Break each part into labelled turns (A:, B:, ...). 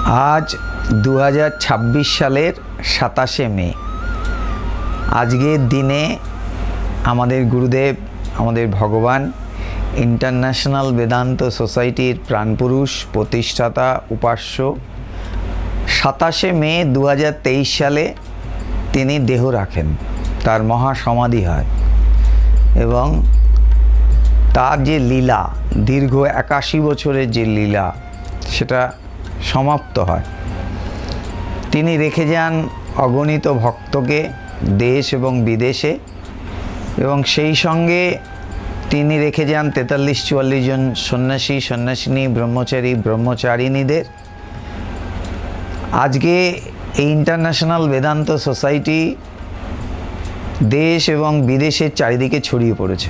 A: আজ 2026 সালের 27শে মে। আজকের দিনে আমাদের গুরুদেব, আমাদের ভগবান, ইন্টারন্যাশনাল বেদান্ত সোসাইটির প্রাণপুরুষ, প্রতিষ্ঠাতা, উপাস্য 27শে মে 2023 সালে তিনি দেহ রাখেন, তার মহাসমাধি হয় এবং তার যে লীলা, দীর্ঘ 81 বছরের যে লীলা, সেটা সমাপ্ত হয়। তিনি রেখে যান অগণিত ভক্তকে দেশ এবং বিদেশে, এবং সেই সঙ্গে তিনি রেখে যান 43-44 জন সন্ন্যাসী, সন্ন্যাসিনী, ব্রহ্মচারী, ব্রহ্মচারিণীদের। আজকে এই ইন্টারন্যাশনাল বেদান্ত সোসাইটি দেশ এবং বিদেশের চারিদিকে ছড়িয়ে পড়েছে।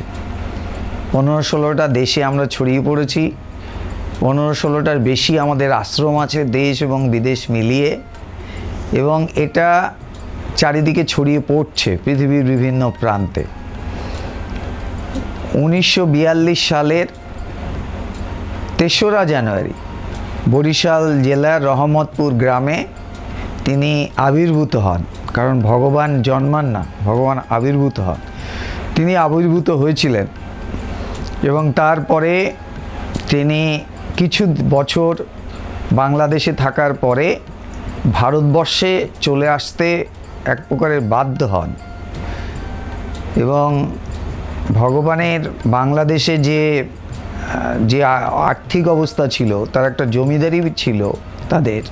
A: 15-16টা দেশে আমরা ছড়িয়ে পড়েছি। 15-16টার বেশি আমাদের আশ্রম আছে দেশ এবং বিদেশ মিলিয়ে, এবং এটা চারিদিকে ছড়িয়ে পড়ছে পৃথিবীর বিভিন্ন প্রান্তে। 1942 সালের 3রা জানুয়ারি বরিশাল জেলার রহমতপুর গ্রামে তিনি আবির্ভূত হন। কারণ ভগবান জন্মান না, ভগবান আবির্ভূত হন। তিনি আবির্ভূত হয়েছিলেন এবং তারপরে তিনি কিছু বছর বাংলাদেশে থাকার পরে ভারতবর্ষে চলে আসতে এক প্রকারের বাধ্য হন। এবং ভগবানের বাংলাদেশে যে আর্থিক অবস্থা ছিল, তার একটা জমিদারি ছিল তাদের,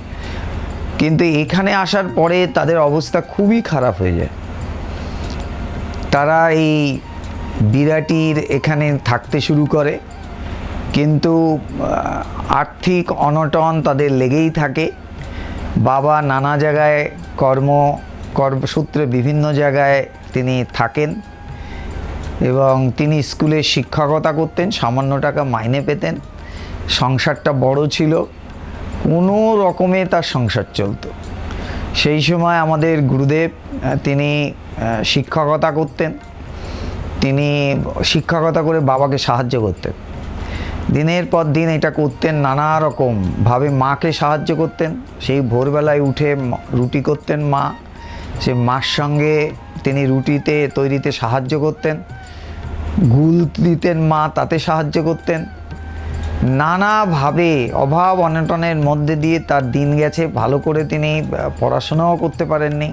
A: কিন্তু এখানে আসার পরে তাদের অবস্থা খুবই খারাপ হয়ে যায়। তারা এই বিরাটির এখানে থাকতে শুরু করে, কিন্তু আর্থিক অনটন তাদের লেগেই থাকে। বাবা নানা জায়গায় কর্মসূত্রে বিভিন্ন জায়গায় তিনি থাকেন, এবং তিনি স্কুলে শিক্ষকতা করতেন, সামান্য টাকা মাইনে পেতেন। সংসারটা বড় ছিল, কোনো রকমে তার সংসার চলত। সেই সময় আমাদের গুরুদেব, তিনি শিক্ষকতা করতেন। তিনি শিক্ষকতা করে বাবাকে সাহায্য করতেন, দিনের পর দিন এটা করতেন, নানা রকমভাবে মাকে সাহায্য করতেন। সেই ভোরবেলায় উঠে রুটি করতেন মা, সে মার সঙ্গে তিনি রুটিতে তৈরিতে সাহায্য করতেন। গুল দিতেন মা, তাতে সাহায্য করতেন। নানাভাবে অভাব অনটনের মধ্যে দিয়ে তার দিন গেছে। ভালো করে তিনি পড়াশোনাও করতে পারেননি।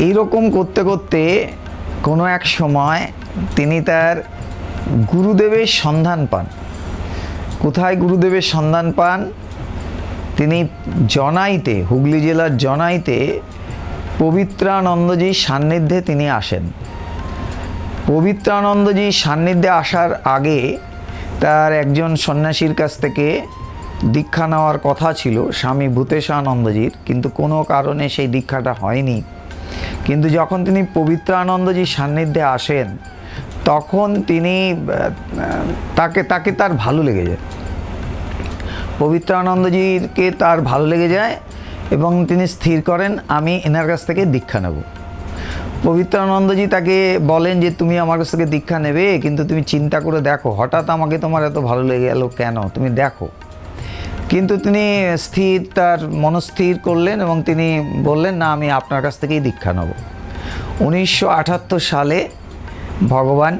A: এইরকম করতে করতে কোনো এক সময় তিনি তার গুরুদেবের সন্ধান পান। কোথায় গুরুদেবের সন্ধান পান? তিনি জনাইতে, হুগলি জেলার জনাইতে পবিত্রানন্দজির সান্নিধ্যে তিনি আসেন। পবিত্রানন্দজির সান্নিধ্যে আসার আগে তার একজন সন্ন্যাসীর কাছ থেকে দীক্ষা নেওয়ার কথা ছিল, স্বামী ভূতেশানন্দজির, কিন্তু কোনো কারণে সেই দীক্ষাটা হয়নি। কিন্তু যখন তিনি পবিত্রানন্দজির সান্নিধ্যে আসেন, তখন তিনি তাকে তার ভালো লেগে যায়। পবিত্রানন্দজিকে তার ভালো লেগে যায় এবং তিনি স্থির করেন, আমি এনার কাছ থেকে দীক্ষা নেব। পবিত্রানন্দজি তাকে বলেন যে তুমি আমার কাছ থেকে দীক্ষা নেবে, কিন্তু তুমি চিন্তা করে দেখো, হঠাৎ আমাকে তোমার এত ভালো লেগে গেল কেন, তুমি দেখো। কিন্তু তিনি তার মনস্থির করলেন এবং তিনি বললেন, না, আমি আপনার কাছ থেকেই দীক্ষা নেব। 1978 সালে ভগবান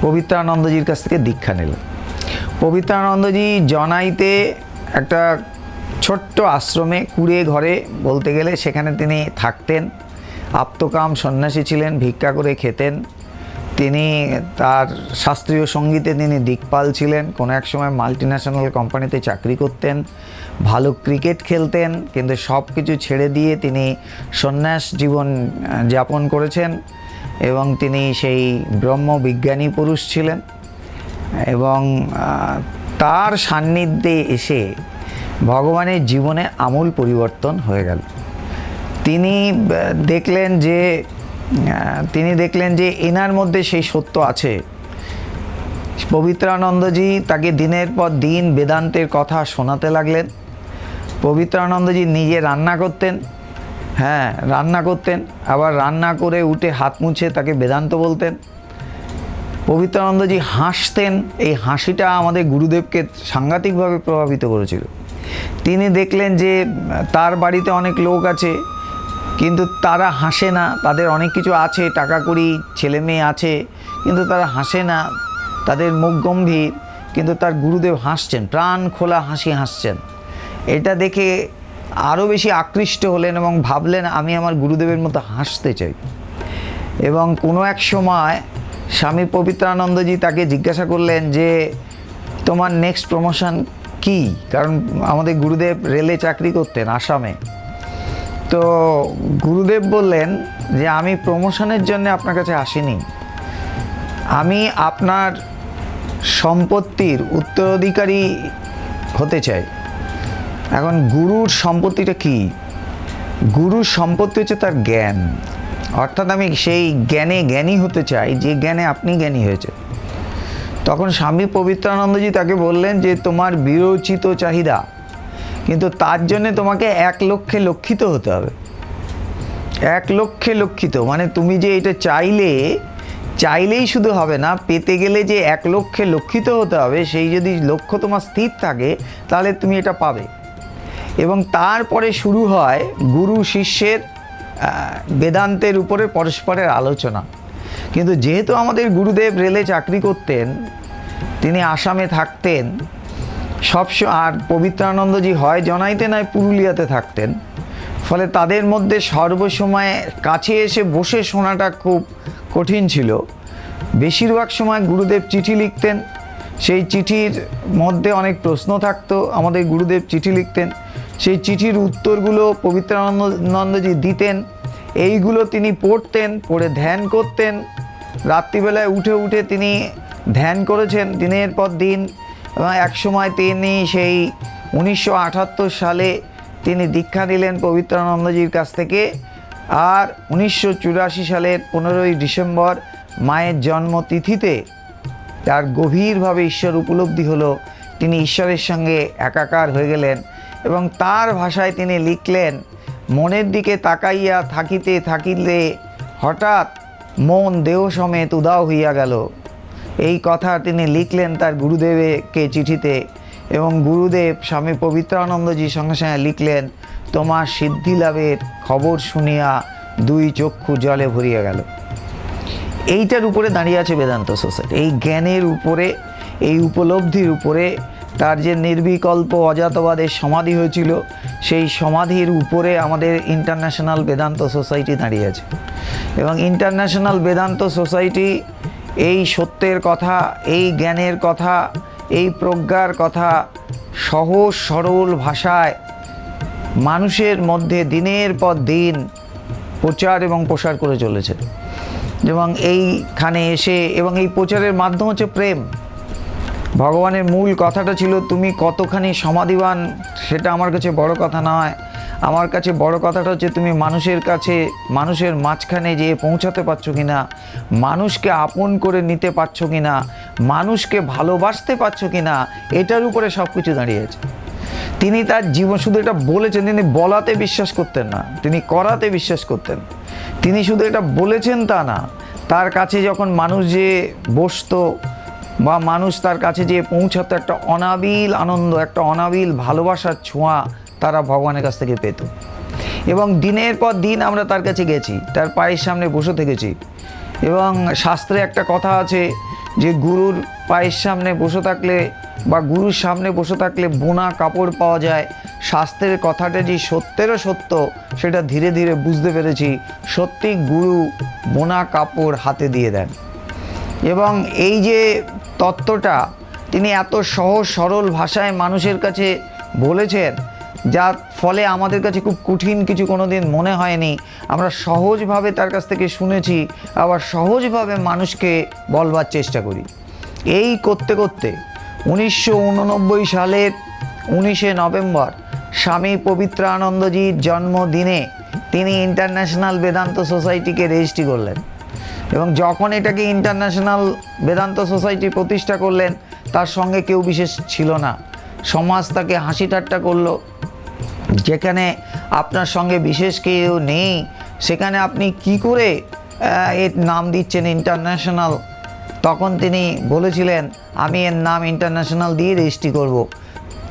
A: পবিত্রানন্দজির কাছ থেকে দীক্ষা নিলেন। পবিত্রানন্দজি জনাইতে একটা ছোট্ট আশ্রমে, কুড়ে ঘরে বলতে গেলে, সেখানে তিনি থাকতেন। আপ্তকাম সন্ন্যাসী ছিলেন, ভিক্ষা করে খেতেন। তিনি তার শাস্ত্রীয় সঙ্গীতে তিনি দিকপাল ছিলেন। কোনো এক সময় মাল্টিন্যাশনাল কোম্পানিতে চাকরি করতেন, ভালো ক্রিকেট খেলতেন, কিন্তু সব কিছু ছেড়ে দিয়ে তিনি সন্ন্যাস জীবন যাপন করেছেন। এবং তিনি সেই ব্রহ্মবিজ্ঞানী পুরুষ ছিলেন। এবং তার সান্নিধ্যে এসে ভগবানের জীবনে আমূল পরিবর্তন হয়ে গেল। তিনি দেখলেন যে এনার মধ্যে সেই সত্য আছে। পবিত্রানন্দজি তাকে দিনের পর দিন বেদান্তের কথা শোনাতে লাগলেন। পবিত্রানন্দজি নিজে রান্না করতেন, রান্না করতেন, আবার রান্না করে উঠে হাত মুছে তাকে বেদান্ত বলতেন। পবিত্রানন্দজি হাসতেন, এই হাসিটা আমাদের গুরুদেবকে সাংঘাতিকভাবে প্রভাবিত করেছিল। তিনি দেখলেন যে তার বাড়িতে অনেক লোক আছে, কিন্তু তারা হাসে না, তাদের অনেক কিছু আছে, টাকা কড়ি, ছেলে মেয়ে আছে, কিন্তু তারা হাসে না, তাদের মুখ গম্ভীর, কিন্তু তার গুরুদেব হাসছেন, প্রাণ খোলা হাসি হাসছেন। এটা দেখে আরও বেশি আকৃষ্ট হলেন এবং ভাবলেন আমি আমার গুরুদেবের মতো হাসতে চাই। এবং কোনো এক সময় স্বামী পবিত্রানন্দজি তাকে জিজ্ঞাসা করলেন যে তোমার নেক্সট প্রমোশন কি? কারণ আমাদের গুরুদেব রেলে চাকরি করতেন আসামে। তো গুরুদেব বললেন যে আমি প্রমোশনের জন্য আপনার কাছে আসিনি, আমি আপনার সম্পত্তির উত্তরাধিকারী হতে চাই। এখন গুরুর সম্পত্তিটা কি? গুরুর সম্পত্তি হচ্ছে তার জ্ঞান, অর্থাৎ আমি সেই জ্ঞানে জ্ঞানী হতে চাই যে জ্ঞানে আপনি জ্ঞানী হয়েছে। তখন স্বামী পবিত্রানন্দজি তাকে বললেন যে তোমার বিরোচিত চাহিদা, কিন্তু তার জন্যে তোমাকে 1 লক্ষে লক্ষিত হতে হবে। 1 লক্ষে লক্ষিত মানে তুমি যে এটা চাইলেই শুধু হবে না, পেতে গেলে যে 1 লক্ষে লক্ষিত হতে হবে, সেই যদি লক্ষ্য তোমার স্থির থাকে তাহলে তুমি এটা পাবে। এবং তারপরে শুরু হয় গুরু শিষ্যের বেদান্তের উপরে পরস্পরের আলোচনা। কিন্তু যেহেতু আমাদের গুরুদেব রেলে চাকরি করতেন, তিনি আসামে থাকতেন আর পবিত্রানন্দজি হয় জনাইতে নয় পুরুলিয়াতে থাকতেন, ফলে তাদের মধ্যে সর্বসময় কাছে এসে বসে শোনাটা খুব কঠিন ছিল। বেশিরভাগ সময় গুরুদেব চিঠি লিখতেন, সেই চিঠির মধ্যে অনেক প্রশ্ন থাকতো, আমাদের গুরুদেব চিঠি লিখতেন, সেই চিঠির উত্তরগুলো পবিত্রানন্দজি দিতেন, এইগুলো তিনি পড়তেন, পড়ে ধ্যান করতেন। রাত্রিবেলায় উঠে উঠে তিনি ধ্যান করেছেন দিনের পর দিন। এবং একসময় তিনি সেই 1978 সালে তিনি দীক্ষা নিলেন পবিত্রানন্দজির কাছ থেকে। আর 1984 সালের 15ই ডিসেম্বর মায়ের জন্মতিথিতে তার গভীরভাবে ঈশ্বর উপলব্ধি হলো, তিনি ঈশ্বরের সঙ্গে একাকার হয়ে গেলেন। এবং তার ভাষায় তিনি লিখলেন, মনের দিকে তাকাইয়া থাকিতে থাকিলে হঠাৎ মন দেহ সমেত উদাও হইয়া গেল। এই কথা তিনি লিখলেন তার গুরুদেবকে চিঠিতে। এবং গুরুদেব স্বামী পবিত্রানন্দজির সঙ্গে সঙ্গে লিখলেন, তোমার সিদ্ধি লাভের খবর শুনিয়া 2 চক্ষু জলে ভরিয়া গেল। এইটার উপরে দাঁড়িয়ে আছে বেদান্ত সোসাইটি, এই জ্ঞানের উপরে, এই উপলব্ধির উপরে। তার যে নির্বিকল্প অজাতবাদের সমাধি হয়েছিল, সেই সমাধির উপরে আমাদের ইন্টারন্যাশনাল বেদান্ত সোসাইটি দাঁড়িয়ে আছে। এবং ইন্টারন্যাশনাল বেদান্ত সোসাইটি এই সত্যের কথা, এই জ্ঞানের কথা, এই প্রজ্ঞার কথা সহজ সরল ভাষায় মানুষের মধ্যে দিনের পর দিন প্রচার এবং প্রসার করে চলেছে। এবং এইখানে এসে, এবং এই প্রচারের মাধ্যম হচ্ছে প্রেম। ভগবানের মূল কথাটা ছিল তুমি কতখানি সমাধিবান সেটা আমার কাছে বড় কথা নয়, আমার কাছে বড় কথাটা হচ্ছে তুমি মানুষের কাছে, মানুষের মাঝখানে যেয়ে পৌঁছাতে পারছো কিনা, মানুষকে আপন করে নিতে পারছো কিনা, মানুষকে ভালোবাসতে পারছো কিনা, এটার উপরে সব কিছু দাঁড়িয়েছে। তিনি তার জীবন শুধু এটা বলেছেন, তিনি বলাতে বিশ্বাস করতেন না, তিনি করাতে বিশ্বাস করতেন। তিনি শুধু এটা বলেছেন তা না, তার কাছে যখন মানুষ যে বসতো বা মানুষ তার কাছে যেয়ে পৌঁছাতো, একটা অনাবিল আনন্দ, একটা অনাবিল ভালোবাসার ছোঁয়া তারা ভগবানের কাছ থেকে পেত। এবং দিনের পর দিন আমরা তার কাছে গেছি, তার পায়ের সামনে বসে থেকেছি। এবং শাস্ত্রে একটা কথা আছে যে গুরুর পায়ের সামনে বসে থাকলে বা গুরুর সামনে বসে থাকলে বোনা কাপড় পাওয়া যায়। শাস্ত্রের কথাটা যে সত্যেরও সত্য সেটা ধীরে ধীরে বুঝতে পেরেছি। সত্যি গুরু বোনা কাপড় হাতে দিয়ে দেন। এবং এই যে তত্ত্বটা তিনি এত সহজ সরল ভাষায় মানুষের কাছে বলেছেন, যার ফলে আমাদের কাছে খুব কঠিন কিছু কোনো দিন মনে হয়নি। আমরা সহজভাবে তার কাছ থেকে শুনেছি, আবার সহজভাবে মানুষকে বলবার চেষ্টা করি। এই করতে করতে 1989 সালের 19শে নভেম্বর স্বামী পবিত্রানন্দজির জন্মদিনে তিনি ইন্টারন্যাশনাল বেদান্ত সোসাইটিকে রেজিস্ট্রি করলেন। এবং যখন এটাকে ইন্টারন্যাশনাল বেদান্ত সোসাইটি প্রতিষ্ঠা করলেন, তার সঙ্গে কেউ বিশেষ ছিল না। সমাজ তাকে হাসি ঠাট্টা করলো, যেখানে আপনার সঙ্গে বিশেষ কেউ নেই সেখানে আপনি কি করে এর নাম দিচ্ছেন ইন্টারন্যাশনাল। তখন তিনি বলেছিলেন আমি এর নাম ইন্টারন্যাশনাল দিয়ে রেজিস্ট্রি করব।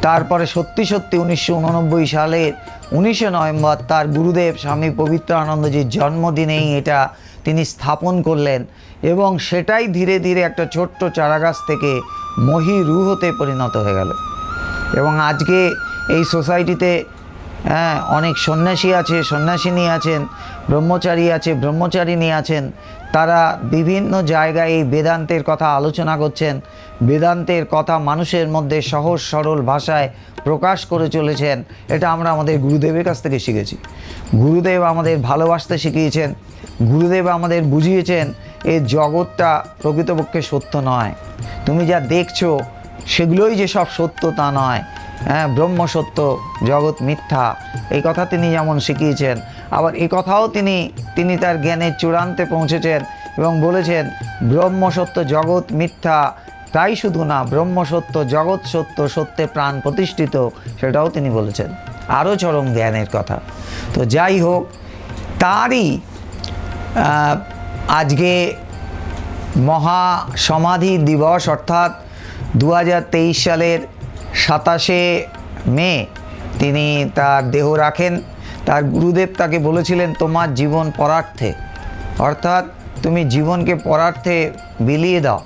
A: তারপরে সত্যি 1989 সালের 19শে নভেম্বর তার গুরুদেব স্বামী পবিত্রানন্দজির জন্মদিনেই এটা তিনি স্থাপন করলেন এবং সেটাই ধীরে ধীরে একটা ছোট্ট চারাগাছ থেকে মহীরুহতে পরিণত হয়ে গেল। এবং আজকে এই সোসাইটিতে অনেক সন্ন্যাসী আছে, সন্ন্যাসিনী আছেন, ব্রহ্মচারী আছে, ব্রহ্মচারিণী আছেন। তারা বিভিন্ন জায়গায় এই বেদান্তের কথা আলোচনা করছেন, বেদান্তের কথা মানুষের মধ্যে সহজ সরল ভাষায় প্রকাশ করে চলেছেন। এটা আমরা আমাদের গুরুদেবের কাছ থেকে শিখেছি। গুরুদেব আমাদের ভালোবাসতে শিখিয়েছেন, গুরুদেব আমাদের বুঝিয়েছেন এই জগৎটা প্রকৃতপক্ষে সত্য নয়। তুমি যা দেখছো সেগুলোই যে সব সত্য তা নয়। ব্রহ্ম সত্য, জগৎ মিথ্যা, এই কথা তিনি যেমন শিখিয়েছেন, আবার এই কথাও তিনি তার জ্ঞানের চূড়ান্তে পৌঁছেছেন এবং বলেছেন ব্রহ্ম সত্য, জগৎ মিথ্যা। তাই শুধু না, ব্রহ্ম সত্য, জগৎ সত্য, সত্যে প্রাণ প্রতিষ্ঠিত, সেটাও তিনি বলেছেন। আরও চরম জ্ঞানের কথা। তো যাই হোক, তারই আজকে মহা সমাধি দিবস, অর্থাৎ 2023 সালের 27শে মে তিনি তার দেহ রাখেন। তার গুরুদেব তাকে বলেছিলেন তোমার জীবন পরার্থে, অর্থাৎ তুমি জীবনকে পরার্থে বিলিয়ে দাও।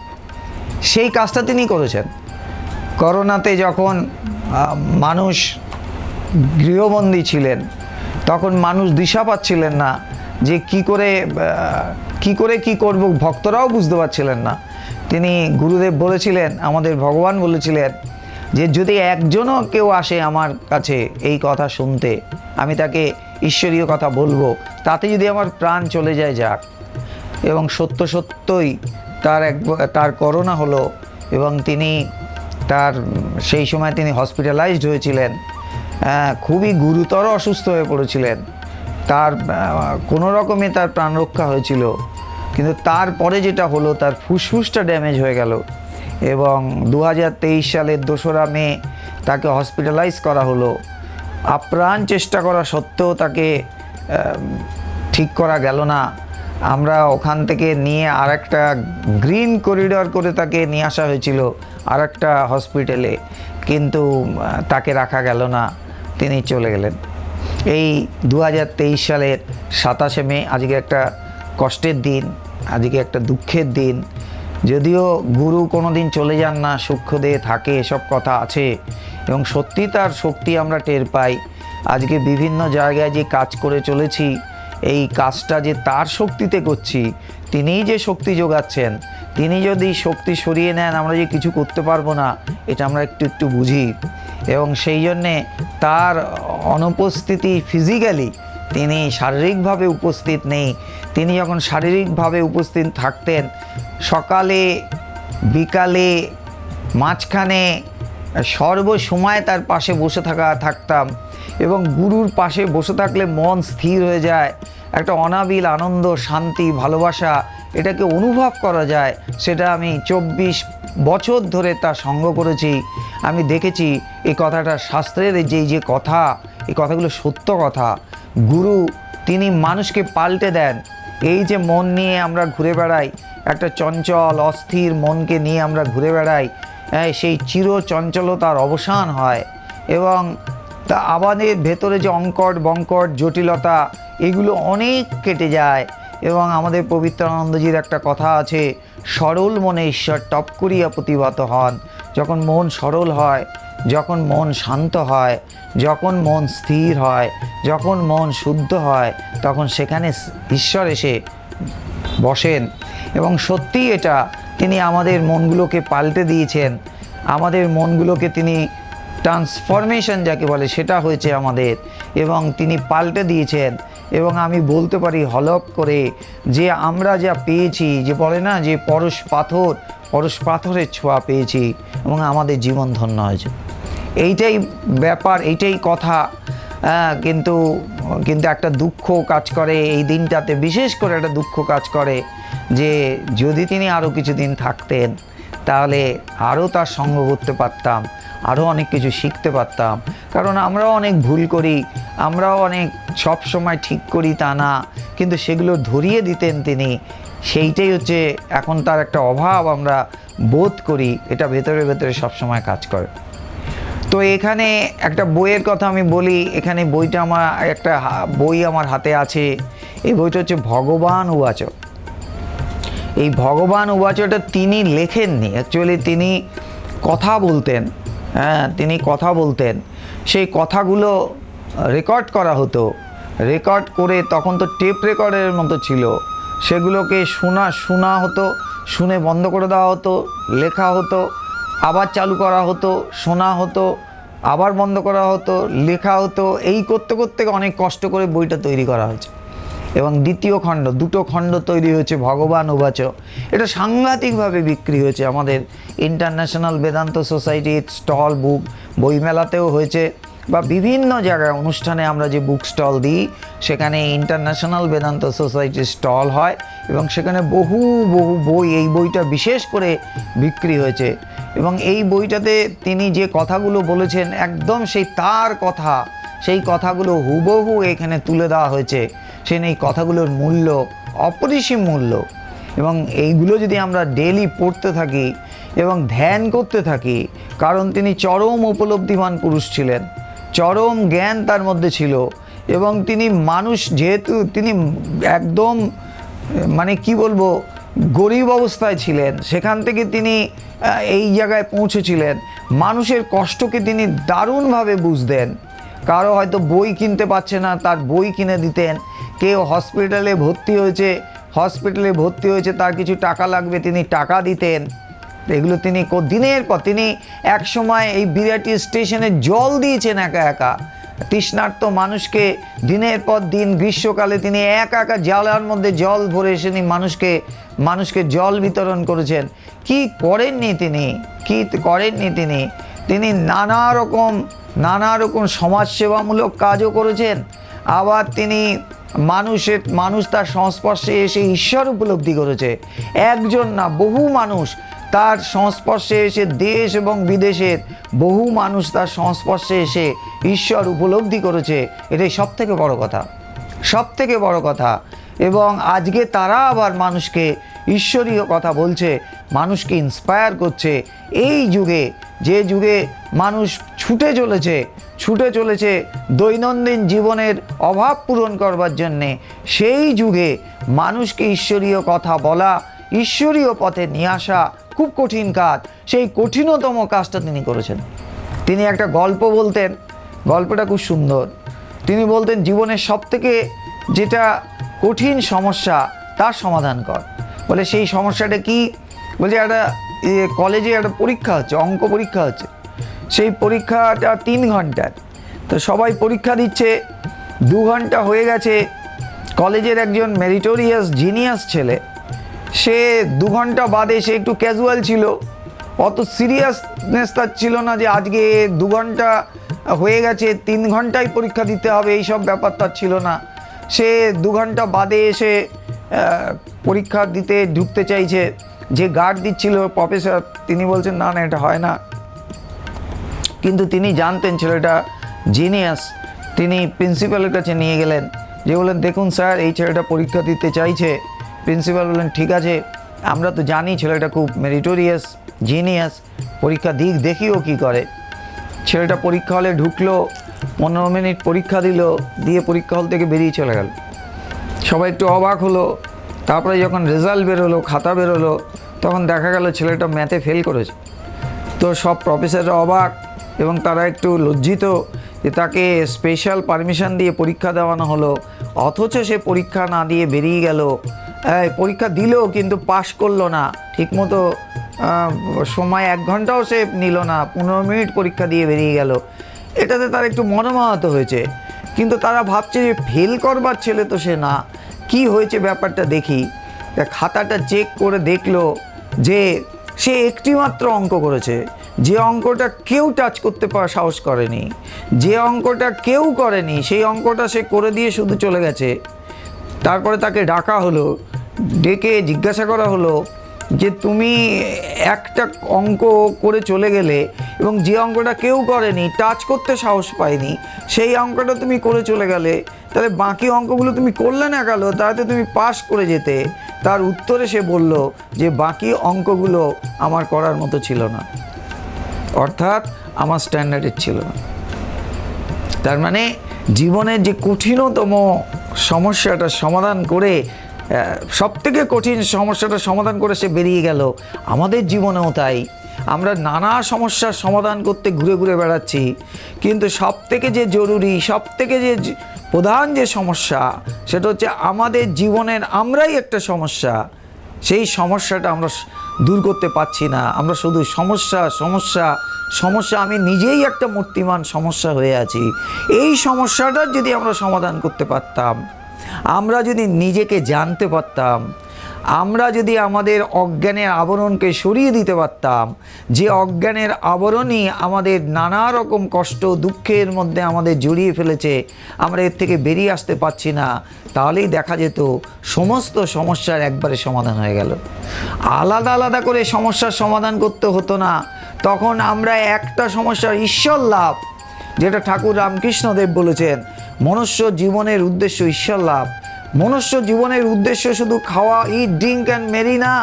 A: সেই কাজটা তিনি করেছেন। করোনাতে যখন মানুষ গৃহবন্দী ছিলেন, তখন মানুষ দিশা পাচ্ছিলেন না যে কি করে কি করব, ভক্তরাও বুঝতে পারছিলেন না। তিনি গুরুদেব বলেছিলেন, আমাদের ভগবান বলেছিলেন যে যদি একজনও কেউ আসে আমার কাছে এই কথা শুনতে, আমি তাকে ঈশ্বরীয় কথা বলবো, তাতে যদি আমার প্রাণ চলে যায় যাক। এবং সত্যই তার করোনা হলো এবং তিনি সেই সময় তিনি হসপিটালাইজড হয়েছিলেন, খুবই গুরুতর অসুস্থ হয়ে পড়েছিলেন। তার কোনো রকমে তার প্রাণ রক্ষা হয়েছিল, কিন্তু তারপরে যেটা হলো তার ফুসফুসটা ড্যামেজ হয়ে গেল এবং 2023 সালের 2রা মে তাকে হসপিটালাইজ করা হলো। আপ্রাণ চেষ্টা করা সত্ত্বেও তাকে ঠিক করা গেল না। আমরা ওখান থেকে নিয়ে আরেকটা গ্রিন করিডর করে তাকে নিয়ে আসা হয়েছিল আরেকটা হসপিটালে, কিন্তু তাকে রাখা গেল না, তিনি চলে গেলেন। এই 2023 সালের 27শে মে আজকে একটা কষ্টের দিন, আজকে একটা দুঃখের দিন। যদিও গুরু কোনো দিন চলে যান না, সূক্ষ্মদেহে থাকে, এসব কথা আছে এবং সত্যি তার শক্তি আমরা টের পাই। আজকে বিভিন্ন জায়গায় যে কাজ করে চলেছি, এই কাজটা যে তার শক্তিতে করছি, তিনিই যে শক্তি যোগাচ্ছেন। তিনি যদি শক্তি সরিয়ে নেন, আমরা যে কিছু করতে পারবো না, এটা আমরা একটু বুঝি। এবং সেই জন্যে তার অনুপস্থিতি, ফিজিক্যালি তিনি শারীরিকভাবে উপস্থিত নেই। তিনি যখন শারীরিকভাবে উপস্থিত থাকতেন, সকালে বিকালে মাঝখানে সর্বসময় তার পাশে বসে থাকতাম এবং গুরুর পাশে বসে থাকলে মন স্থির হয়ে যায়, একটা অনাবিল আনন্দ, শান্তি, ভালোবাসা এটাকে অনুভব করা যায়। সেটা আমি 24 বছর ধরে তার সঙ্গ করেছি, আমি দেখেছি এই কথাটা শাস্ত্রের যে কথা, এই কথাগুলো সত্য কথা। গুরু তিনি মানুষকে পাল্টে দেন। এই যে মন নিয়ে আমরা ঘুরে বেড়াই, একটা চঞ্চল অস্থির মনকে নিয়ে আমরা ঘুরে বেড়াই, সেই চির চঞ্চলতার অবসান হয় এবং তা আমাদের ভেতরে যে অঙ্কট বঙ্কট জটিলতা, এগুলো অনেক কেটে যায়। এবং আমাদের পবিত্রানন্দজির একটা কথা আছে, সরল মনে ঈশ্বর টপ করিয়া প্রতিভাত হন। যখন মন সরল হয়, যখন মন শান্ত হয়, যখন মন স্থির হয়, যখন মন শুদ্ধ হয়, তখন সেখানে ঈশ্বর এসে বসেন। এবং সত্যি এটা তিনি আমাদের মনগুলোকে পাল্টে দিয়েছেন, আমাদের মনগুলোকে তিনি ট্রান্সফরমেশন যাকে বলে সেটা হয়েছে আমাদের, এবং তিনি পাল্টে দিয়েছেন। এবং আমি বলতে পারি হলপ করে যে আমরা যা পেয়েছি, যে বলে না যে পরশ পাথরের ছোঁয়া পেয়েছি এবং আমাদের জীবন ধন্য হয়েছে। এইটাই ব্যাপার, এইটাই কথা। কিন্তু একটা দুঃখ কাজ করে এই দিনটাতে, বিশেষ করে একটা দুঃখ কাজ করে যে যদি তিনি আরও কিছুদিন থাকতেন, তাহলে আরও তার সঙ্গ করতে পারতাম, আরও অনেক কিছু শিখতে পারতাম। কারণ আমরাও অনেক ভুল করি, আমরাও অনেক সব সময় ঠিক করি তা না, কিন্তু সেগুলো ধরিয়ে দিতেন তিনি। সেইটাই হচ্ছে এখন তার একটা অভাব আমরা বোধ করি, এটা ভেতরে ভেতরে সবসময় কাজ করে। তো এখানে একটা বইয়ের কথা আমি বলি, এখানে বইটা আমার একটা বই আমার হাতে আছে, এই বইটা হচ্ছে ভগবান উবাচ। এই ভগবান উবাচটা তিনি লেখেননি, অ্যাকচুয়ালি তিনি কথা বলতেন, তিনি কথা বলতেন, সেই কথাগুলো রেকর্ড করা হতো, রেকর্ড করে তখন তো টেপ রেকর্ডের মতো ছিল, সেগুলোকে শোনা হতো, শুনে বন্ধ করে দেওয়া হতো, লেখা হতো, আবার চালু করা হতো, শোনা হতো, আবার বন্ধ করা হতো, লেখা হতো, এই করতে করতে অনেক কষ্ট করে বইটা তৈরি করা হয়েছে। এবং দ্বিতীয় খণ্ড, দুটো খণ্ড তৈরি হয়েছে ভগবান উবাচ। এটা সাংঘাতিকভাবে বিক্রি হয়েছে, আমাদের ইন্টারন্যাশনাল বেদান্ত সোসাইটির স্টল বুক বইমেলাতেও হয়েছে, বা বিভিন্ন জায়গায় অনুষ্ঠানে আমরা যে বুক স্টল দিই সেখানে ইন্টারন্যাশনাল বেদান্ত সোসাইটির স্টল হয় এবং সেখানে বহু বহু বই, এই বইটা বিশেষ করে বিক্রি হয়েছে। এবং এই বইটাতে তিনি যে কথাগুলো বলেছেন একদম সেই তার কথা, সেই কথাগুলো হুবহু এখানে তুলে দেওয়া হয়েছে। এই কথাগুলোর মূল্য অপরিসীম মূল্য, এবং এইগুলো যদি আমরা ডেইলি পড়তে থাকি এবং ধ্যান করতে থাকি, কারণ তিনি চরম উপলব্ধিমান পুরুষ ছিলেন, চরম জ্ঞান তার মধ্যে ছিল, এবং তিনি মানুষ, যেহেতু তিনি একদম মানে কি বলবো গরিব অবস্থায় ছিলেন, সেখান থেকে তিনি এই জায়গায় পৌঁছেছিলেন, মানুষের কষ্টকে তিনি দারুণভাবে বুঝতেন। কারো হয়তো বই কিনতে পারছে না, তার বই কিনে দিতেন, কেউ হসপিটালে ভর্তি হয়েছে তার কিছু টাকা লাগবে, তিনি টাকা দিতেন। এগুলো তিনি দিনের পর, তিনি এক সময় এই বিরাটি স্টেশনে জল দিয়েছেন একা একা, তৃষ্ণার্ত মানুষকে দিনের পর দিন, গ্রীষ্মকালে তিনি একা একা জালার মধ্যে জল ভরে এসে মানুষকে জল বিতরণ করেছেন। কি করেননি তিনি নানা রকম সমাজসেবামূলক কাজও করেছেন। আবার তিনি মানুষ তার সংস্পর্শে এসে ঈশ্বর উপলব্ধি করেছে, একজন না বহু মানুষ তার সংস্পর্শে এসে, দেশ এবং বিদেশের বহু মানুষ তার সংস্পর্শে এসে ঈশ্বর উপলব্ধি করেছে। এটাই সবথেকে বড় কথা। এবং আজকে তারা আবার মানুষকে ঈশ্বরীয় কথা বলছে, মানুষকে ইন্সপায়ার করছে। এই যুগে, যে যুগে মানুষ ছুটে চলেছে দৈনন্দিন জীবনের অভাব পূরণ করবার জন্যে, সেই যুগে মানুষকে ঈশ্বরীয় কথা বলা, ঈশ্বরীয় পথে নিয়ে আসা খুব কঠিন কাজ। সেই কঠিনতম কাজটা তিনি করেছেন। তিনি একটা গল্প বলতেন, গল্পটা খুব সুন্দর। তিনি বলতেন, জীবনের সবথেকে যেটা কঠিন সমস্যা তার সমাধান কর। বলে সেই সমস্যাটা কি? বলছে একটা কলেজে একটা পরীক্ষা হচ্ছে, অঙ্ক পরীক্ষা হচ্ছে, সেই পরীক্ষাটা 3 ঘন্টার। তো সবাই পরীক্ষা দিচ্ছে, 2 ঘন্টা হয়ে গেছে। কলেজের একজন মেরিটোরিয়াস জিনিয়াস ছেলে, সে 2 ঘন্টা বাদে সে একটু ক্যাজুয়াল ছিল, অত সিরিয়াসনেস তার ছিল না যে আজকে 2 ঘন্টা হয়ে গেছে 3 ঘন্টায় পরীক্ষা দিতে হবে, এইসব ব্যাপার তার ছিল না। সে 2 ঘন্টা বাদে এসে পরীক্ষা দিতে ঢুকতে চাইছে। যে গার্ড দিচ্ছিল প্রফেসর, তিনি বলছেন না এটা হয় না। কিন্তু তিনি জানতেন ছেলেটা জিনিয়াস। তিনি প্রিন্সিপালের কাছে নিয়ে গেলেন, যে বললেন, দেখুন স্যার, এই ছেলেটা পরীক্ষা দিতে চাইছে। প্রিন্সিপাল বললেন, ঠিক আছে, আমরা তো জানি ছেলেটা খুব মেরিটোরিয়াস জিনিয়াস, পরীক্ষা দেখিও কি করে। ছেলেটা পরীক্ষা হলে ঢুকলো, 15 মিনিট পরীক্ষা দিল, দিয়ে পরীক্ষা হল থেকে বেরিয়ে চলে গেল। সবাই একটু অবাক হলো। তারপরে যখন রেজাল্ট বেরোলো, খাতা বেরোলো, তখন দেখা গেল ছেলেটা ম্যাথে ফেল করেছে। তো সব প্রফেসররা অবাক এবং তারা একটু লজ্জিত যে তাকে স্পেশাল পারমিশন দিয়ে পরীক্ষা দেওয়ানো হলো, অথচ সে পরীক্ষা না দিয়ে বেরিয়ে গেল। পরীক্ষা দিল কিন্তু পাশ করলো না ঠিকমতো, সময় 1 ঘন্টাও সে নিল না, 15 মিনিট পরীক্ষা দিয়ে বেরিয়ে গেল। এটাতে তার একটু মনোমাহত হয়েছে, কিন্তু তারা ভাবছে যে ফেল করবার ছেলে তো সে না, কি হয়েছে ব্যাপারটা দেখি। খাতাটা চেক করে দেখলো যে সে একটিমাত্র অঙ্ক করেছে, যে অঙ্কটা কেউ টাচ করতে সাহস করেনি, যে অঙ্কটা কেউ করেনি, সেই অঙ্কটা সে করে দিয়ে শুধু চলে গেছে। তারপরে তাকে ডাকা হলো, ডেকে জিজ্ঞাসা করা হলো যে তুমি একটা অঙ্ক করে চলে গেলে এবং যে অঙ্কটা কেউ করেনি, টাচ করতে সাহস পায়নি, সেই অঙ্কটা তুমি করে চলে গেলে, তাহলে বাকি অঙ্কগুলো তুমি করলে না গেল, তাতে তুমি পাস করে যেতে, তার উত্তরে সে বলল যে বাকি অঙ্কগুলো আমার করার মতো ছিল না, অর্থাৎ আমার স্ট্যান্ডার্ডের ছিল না। তার মানে জীবনের যে কঠিনতম সমস্যাটা সমাধান করে, সবথেকে কঠিন সমস্যাটা সমাধান করে সে বেরিয়ে গেল। আমাদের জীবনেও তাই, আমরা নানা সমস্যার সমাধান করতে ঘুরে ঘুরে বেড়াচ্ছি, কিন্তু সবথেকে যে জরুরি, সবথেকে যে প্রধান যে সমস্যা, সেটা হচ্ছে আমাদের জীবনের আমরাই একটা সমস্যা। সেই সমস্যাটা আমরা দূর করতে পারছি না। আমরা শুধু সমস্যা সমস্যা সমস্যা, আমি নিজেই একটা মূর্তিমান সমস্যা হয়ে আছি। এই সমস্যাটার যদি আমরা সমাধান করতে পারতাম, আমরা যদি নিজেকে জানতে পারতাম, আমরা যদি আমাদের অজ্ঞানের আবরণকে সরিয়ে দিতে পারতাম, যে অজ্ঞানের আবরণই আমাদের নানা রকম কষ্ট দুঃখের মধ্যে আমাদের জড়িয়ে ফেলেছে, আমরা এর থেকে বেরিয়ে আসতে পারছি না, তাহলেই দেখা যেত সমস্ত সমস্যার একবারে সমাধান হয়ে গেল। আলাদা আলাদা করে সমস্যার সমাধান করতে হতো না। তখন আমরা একটা সমস্যার ঈশ্বর লাভ, যেটা ঠাকুর রামকৃষ্ণদেব বলেছেন, মনুষ্য জীবনের উদ্দেশ্য ঈশ্বর লাভ। মনুষ্য জীবনের উদ্দেশ্য শুধু খাওয়া, ইট, ড্রিঙ্ক অ্যান্ড মেরি না।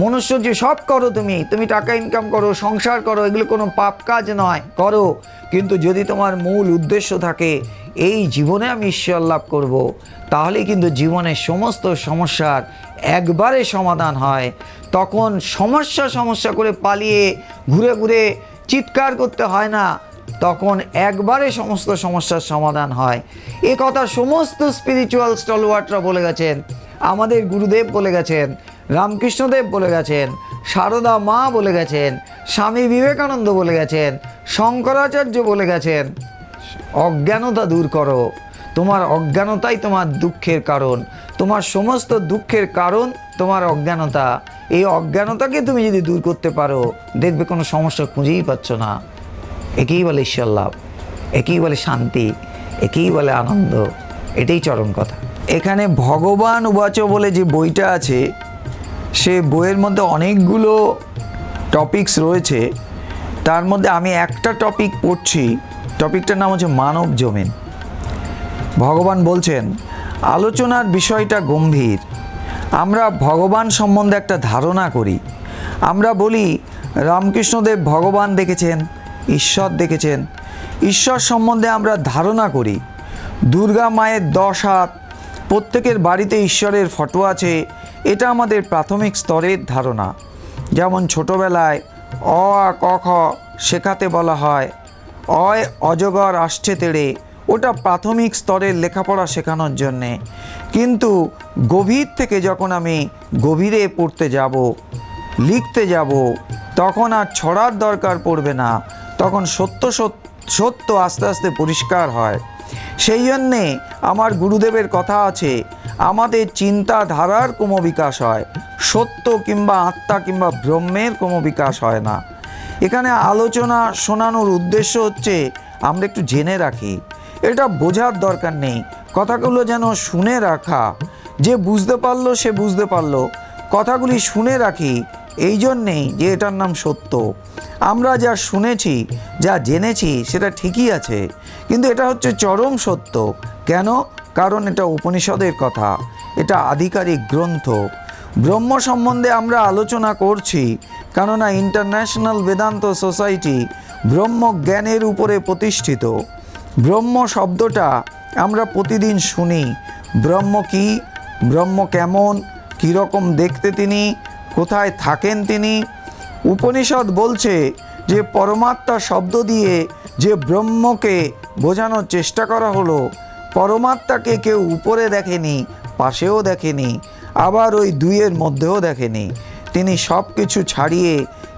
A: মনুষ্য যে সব করো, তুমি টাকা ইনকাম করো, সংসার করো, এগুলো কোনো পাপ কাজ নয়, করো, কিন্তু যদি তোমার মূল উদ্দেশ্য থাকে এই জীবনে আমি ঈশ্বর লাভ করব, তাহলে কিন্তু জীবনের সমস্ত সমস্যার একবারে সমাধান হয়। তখন সমস্যা করে পালিয়ে ঘুরে ঘুরে চিৎকার করতে হয় না, তখন একবারে সমস্ত সমস্যার সমাধান হয়। এ কথা সমস্ত স্পিরিচুয়াল স্টলওয়ার্টরা বলে গেছেন, আমাদের গুরুদেব বলে গেছেন, রামকৃষ্ণদেব বলে গেছেন, সারদা মা বলে গেছেন, স্বামী বিবেকানন্দ বলে গেছেন, শঙ্করাচার্য বলে গেছেন, অজ্ঞানতা দূর করো। তোমার অজ্ঞানতাই তোমার দুঃখের কারণ, তোমার সমস্ত দুঃখের কারণ তোমার অজ্ঞানতা। এই অজ্ঞানতাকে তুমি যদি দূর করতে পারো, দেখবে কোনো সমস্যা খুঁজেই পাচ্ছ না। একেই বলে ঈশ্বর লাভ, একেই বলে শান্তি, একেই বলে আনন্দ। এটাই চরম কথা। এখানে ভগবান উবাচ বলে যে বইটা আছে, সে বইয়ের মধ্যে অনেকগুলো টপিকস রয়েছে। তার মধ্যে আমি একটা টপিক পড়ছি, টপিকটার নাম হচ্ছে মানব জমিন। ভগবান বলছেন, আলোচনার বিষয়টা গম্ভীর। আমরা ভগবান সম্বন্ধে একটা ধারণা করি। আমরা বলি রামকৃষ্ণদেব ভগবান দেখেছেন, ঈশ্বর দেখেছেন। ঈশ্বর সম্বন্ধে আমরা ধারণা করি। দুর্গা মায়ের 10 হাত, প্রত্যেকের বাড়িতে ঈশ্বরের ফটো আছে, এটা আমাদের প্রাথমিক স্তরের ধারণা। যেমন ছোটোবেলায় অ আ ক খ শেখাতে বলা হয়, অয় অজগর আসছে তেড়ে, ওটা প্রাথমিক স্তরের লেখাপড়া শেখানোর জন্যে। কিন্তু গভীর থেকে যখন আমি গভীরে পড়তে যাব, লিখতে যাব, তখন আর ছড়ার দরকার পড়বে না, তখন সত্য আস্তে আস্তে পরিষ্কার হয়। সেই জন্যে আমার গুরুদেবের কথা আছে, আমাদের চিন্তাধারার কোনো বিকাশ হয়, সত্য কিংবা আত্মা কিংবা ব্রহ্মের কোনো বিকাশ হয় না। এখানে আলোচনা শোনানোর উদ্দেশ্য হচ্ছে আমরা একটু জেনে রাখি, এটা বোঝার দরকার নেই, কথাগুলো যেন শুনে রাখা। যে বুঝতে পারলো সে বুঝতে পারলো, কথাগুলি শুনে রাখি, এই জন্যেই যে এটার নাম সত্য। আমরা যা শুনেছি, যা জেনেছি সেটা ঠিকই আছে, কিন্তু এটা হচ্ছে চরম সত্য। কেন? কারণ এটা উপনিষদের কথা, এটা আধিকারিক গ্রন্থ। ব্রহ্ম সম্বন্ধে আমরা আলোচনা করছি, কেননা ইন্টারন্যাশনাল বেদান্ত সোসাইটি ব্রহ্ম জ্ঞানের উপরে প্রতিষ্ঠিত। ব্রহ্ম শব্দটা আমরা প্রতিদিন শুনি। ব্রহ্ম কি, ব্রহ্ম কেমন, কীরকম দেখতে তিনি, কোথায় থাকেন তিনি। উপনিষদ বলছে যে পরমাত্মা শব্দ দিয়ে যে ব্রহ্মকে বোঝানোর চেষ্টা করা হলো, পরমাত্মাকে কেউ উপরে দেখেনি, পাশেও দেখেনি, আবার ওই দুইয়ের মধ্যেও দেখেনি। তিনি সব কিছু ছাড়িয়ে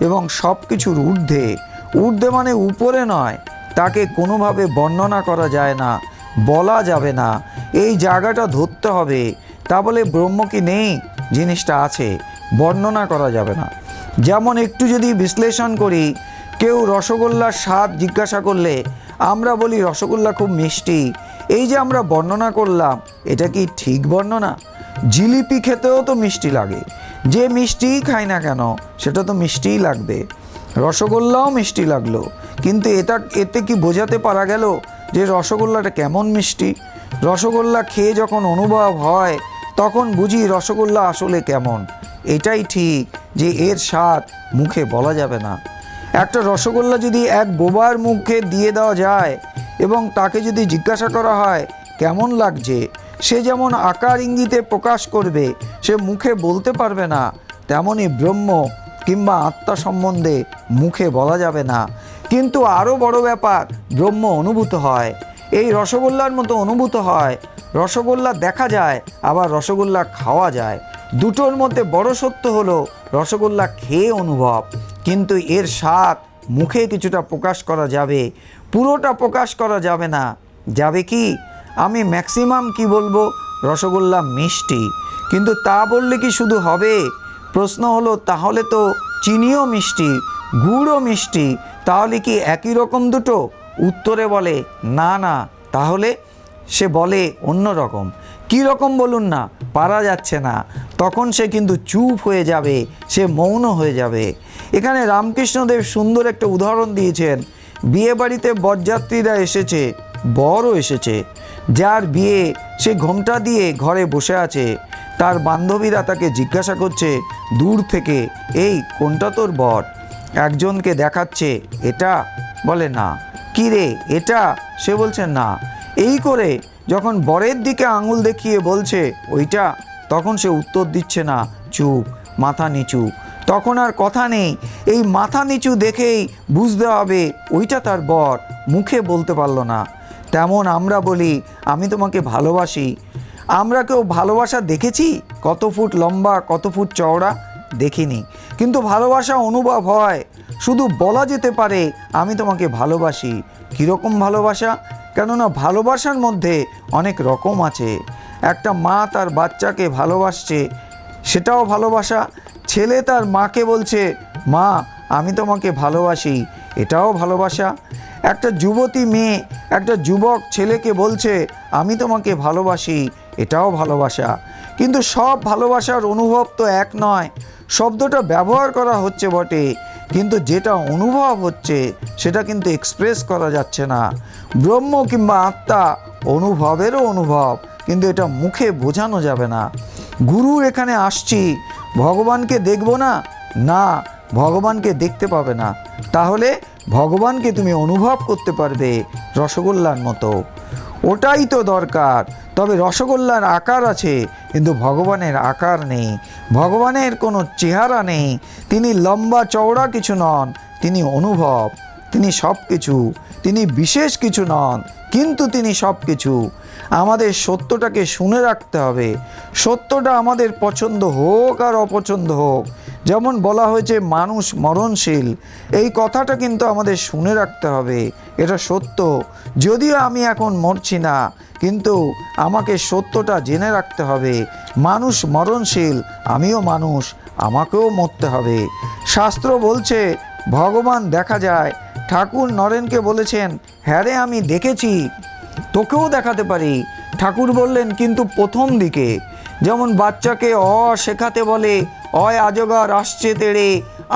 A: এবং সব কিছুর ঊর্ধ্বে। ঊর্ধ্বে মানে উপরে নয়, তাকে কোনোভাবে বর্ণনা করা যায় না, বলা যাবে না, এই জায়গাটা ধরতে হবে। তা বলে ব্রহ্ম কি নেই, জিনিসটা আছে, বর্ণনা করা যাবে না। যেমন একটু যদি বিশ্লেষণ করি, কেউ রসগোল্লার স্বাদ জিজ্ঞাসা করলে আমরা বলি রসগোল্লা খুব মিষ্টি, এই যে আমরা বর্ণনা করলাম, এটা কি ঠিক বর্ণনা? জিলিপি খেতেও তো মিষ্টি লাগে, যে মিষ্টিই খাই না কেন সেটা তো মিষ্টিই লাগবে। রসগোল্লাও মিষ্টি লাগলো, কিন্তু এতে কি বোঝাতে পারা গেল যে রসগোল্লাটা কেমন মিষ্টি? রসগোল্লা খেয়ে যখন অনুভব হয়, তখন বুঝি রসগোল্লা আসলে কেমন। এটাই ঠিক যে এর স্বাদ মুখে বলা যাবে না। একটা রসগোল্লা যদি এক বোবার মুখে দিয়ে দেওয়া যায় এবং তাকে যদি জিজ্ঞাসা করা হয় কেমন লাগছে, সে যেমন আকার ইঙ্গিতে প্রকাশ করবে, সে মুখে বলতে পারবে না, তেমনই ব্রহ্ম কিংবা আত্মা সম্বন্ধে মুখে বলা যাবে না, কিন্তু আরও বড় ব্যাপার, ব্রহ্ম অনুভূত হয়। এই রসগোল্লার মতো অনুভূত হয়। রসগোল্লা দেখা যায়, আবার রসগোল্লা খাওয়া যায়। দুটোর মধ্যে বড় সত্য হলো রসগোল্লা খেয়ে অনুভব, কিন্তু এর স্বাদ মুখে কিছুটা প্রকাশ করা যাবে, পুরোটা প্রকাশ করা যাবে না। যাবে কি? আমি ম্যাক্সিমাম কি বলবো, রসগোল্লা মিষ্টি, কিন্তু তা বললে কি শুধু হবে? প্রশ্ন হলো, তাহলে তো চিনিও মিষ্টি, গুড়ও মিষ্টি, তাহলে কি একই রকম দুটো? উত্তরে বলে না না, তাহলে সে বলে অন্য রকম। কী রকম বলুন না, পারা যাচ্ছে না। তখন সে কিন্তু চুপ হয়ে যাবে, সে মৌন হয়ে যাবে। এখানে রামকৃষ্ণদেব সুন্দর একটা উদাহরণ দিয়েছেন। বিয়ে বাড়িতে বরযাত্রীরা এসেছে, বরও এসেছে, যার বিয়ে সে ঘোমটা দিয়ে ঘরে বসে আছে। তার বান্ধবীরা তাকে জিজ্ঞাসা করছে দূর থেকে, এই কোনটা তোর বর? একজনকে দেখাচ্ছে, এটা, বলে না। কি রে এটা? সে বলছে না। এই করে যখন বরের দিকে আঙুল দেখিয়ে বলছে ওইটা, তখন সে উত্তর দিচ্ছে না, চুপ, মাথা নিচু। তখন আর কথা নেই, এই মাথা নিচু দেখেই বুঝতে হবে ওইটা তার বর, মুখে বলতে পারল না। তেমন আমরা বলি আমি তোমাকে ভালোবাসি। আমরা কেউ ভালোবাসা দেখেছি? কত ফুট লম্বা, কত ফুট চওড়া? দেখিনি, কিন্তু ভালোবাসা অনুভব হয়। শুধু বলা যেতে পারে আমি তোমাকে ভালোবাসি। কীরকম ভালোবাসা? কেননা ভালোবাসার মধ্যে অনেক রকম আছে। একটা মা তার বাচ্চাকে ভালোবাসছে, সেটাও ভালোবাসা। ছেলে তার মাকে বলছে, মা আমি তোমাকে ভালোবাসি, এটাও ভালোবাসা। একটা যুবতী মেয়ে একটা যুবক ছেলেকে বলছে, আমি তোমাকে ভালোবাসি, এটাও ভালোবাসা। কিন্তু সব ভালোবাসার অনুভব তো এক নয়। শব্দটা ব্যবহার করা হচ্ছে বটে, কিন্তু যেটা অনুভব হচ্ছে সেটা কিন্তু এক্সপ্রেস করা যাচ্ছে না। ব্রহ্ম কিংবা আত্মা অনুভবেরও অনুভব, কিন্তু এটা মুখে বোঝানো যাবে না। গুরুর এখানে আসছি, ভগবানকে দেখব না? না, ভগবানকে দেখতে পাবে না। তাহলে ভগবানকে তুমি অনুভব করতে পারবে রসগোল্লার মতো। ওটাই তো দরকার। তবে রসগোল্লার আকার আছে, কিন্তু ভগবানের আকার নেই, ভগবানের কোনো চেহারা নেই। তিনি লম্বা চওড়া কিছু নন, তিনি অনুভব, তিনি সব কিছু, তিনি বিশেষ কিছু নন, কিন্তু তিনি সব কিছু। আমাদের সত্যটাকে শুনে রাখতে হবে। সত্যটা আমাদের পছন্দ হোক আর অপছন্দ হোক, যেমন বলা হয়েছে মানুষ মরণশীল, এই কথাটা কিন্তু আমাদের শুনে রাখতে হবে। এটা সত্য। যদিও আমি এখন মরছি না, কিন্তু আমাকে সত্যটা জেনে রাখতে হবে। মানুষ মরণশীল, আমিও মানুষ, আমাকেও মরতে হবে। শাস্ত্র বলছে ভগবান দেখা যায়। ঠাকুর নরেনকে বলেছেন, হ্যাঁ রে আমি দেখেছি, তোকেও দেখাতে পারি। ঠাকুর বললেন, কিন্তু প্রথম দিকে। যেমন বাচ্চাকে অ শেখাতে বলে, অয় আজগার আসছে তেড়ে,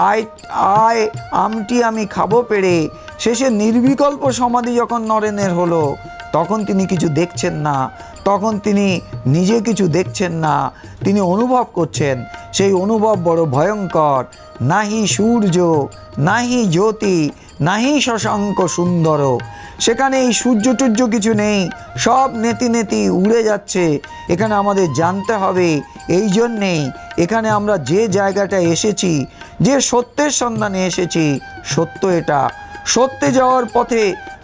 A: আয় আয় আমটি আমি খাবো পেড়ে। শেষে নির্বিকল্প সমাধি যখন নরেনের হলো, তখন তিনি কিছু দেখছেন না, তখন তিনি নিজে কিছু দেখছেন না, তিনি অনুভব করছেন। সেই অনুভব বড় ভয়ঙ্কর। নাহি সূর্য, নাহি জ্যোতি, নাহি শশাঙ্ক সুন্দর। সেখানে এই সূর্য টূর্য কিছু নেই, সব নেতি নেতি উড়ে যাচ্ছে। এখানে আমাদের জানতে হবে, এই জন্যেই এখানে আমরা যে জায়গাটায় এসেছি, যে সত্যের সন্ধানে এসেছি, সত্য এটা। সত্যে যাওয়ার পথে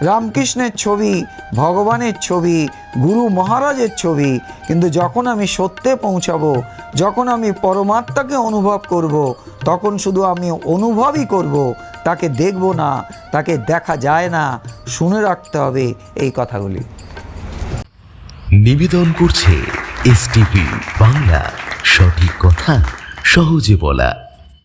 A: রামকৃষ্ণের ছবি, ভগবানের ছবি, গুরু মহারাজের ছবি। কিন্তু যখন আমি সত্যে পৌঁছাবো, যখন আমি পরমাত্মাকে অনুভব করব, তখন শুধু আমি অনুভবই করব, তাকে দেখব না, তাকে দেখা যায় না। শুনে রাখতে হবে এই কথাগুলি।
B: নিবেদন করছে এসটিভি বাংলা, সঠিক কথা সহজে বলা।